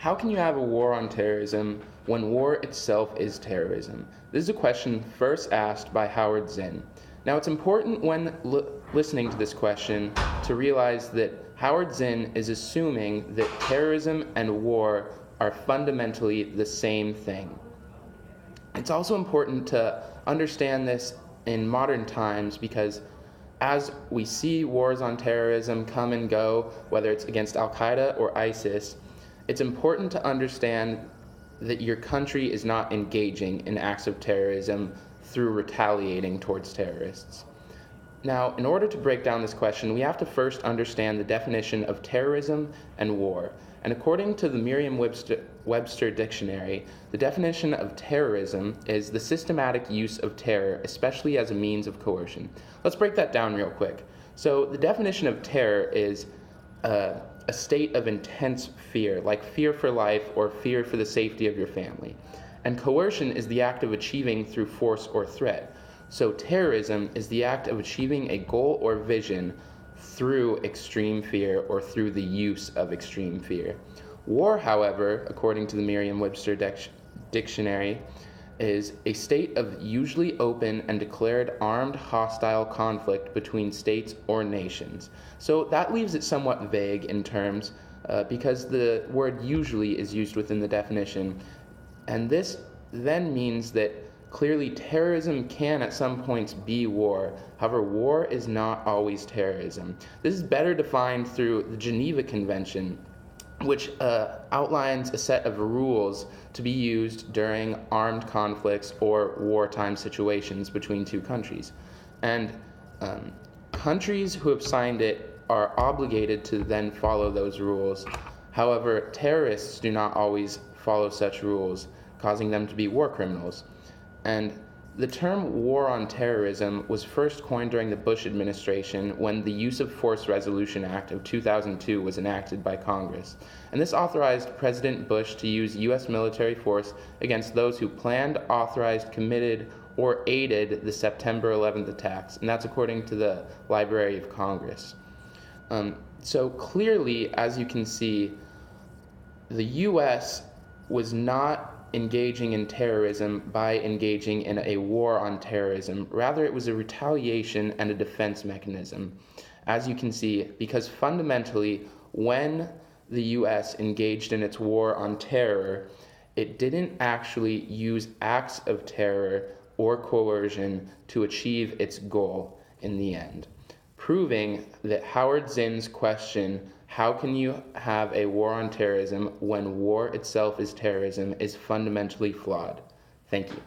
How can you have a war on terrorism when war itself is terrorism? This is a question first asked by Howard Zinn. Now, it's important when listening to this question to realize that Howard Zinn is assuming that terrorism and war are fundamentally the same thing. It's also important to understand this in modern times because as we see wars on terrorism come and go, whether it's against Al-Qaeda or ISIS, it's important to understand that your country is not engaging in acts of terrorism through retaliating towards terrorists. Now, in order to break down this question, we have to first understand the definition of terrorism and war. And according to the Merriam-Webster dictionary, the definition of terrorism is the systematic use of terror, especially as a means of coercion. Let's break that down real quick. So the definition of terror is a state of intense fear, like fear for life or fear for the safety of your family. And coercion is the act of achieving through force or threat. So terrorism is the act of achieving a goal or vision through extreme fear or through the use of extreme fear. War, however, according to the Merriam-Webster dictionary, is a state of usually open and declared armed hostile conflict between states or nations. So that leaves it somewhat vague in terms because the word usually is used within the definition. And this then means that clearly terrorism can at some points be war. However, war is not always terrorism. This is better defined through the Geneva Convention, which outlines a set of rules to be used during armed conflicts or wartime situations between two countries. And countries who have signed it are obligated to then follow those rules. However, terrorists do not always follow such rules, causing them to be war criminals. And the term war on terrorism was first coined during the Bush administration when the Use of Force Resolution Act of 2002 was enacted by Congress. And this authorized President Bush to use U.S. military force against those who planned, authorized, committed, or aided the September 11th attacks. And that's according to the Library of Congress. So clearly, as you can see, the U.S. was not engaging in terrorism by engaging in a war on terrorism. Rather, it was a retaliation and a defense mechanism, as you can see, because fundamentally, when the U.S. engaged in its war on terror, it didn't actually use acts of terror or coercion to achieve its goal in the end, proving that Howard Zinn's question, how can you have a war on terrorism when war itself is terrorism, is fundamentally flawed. Thank you.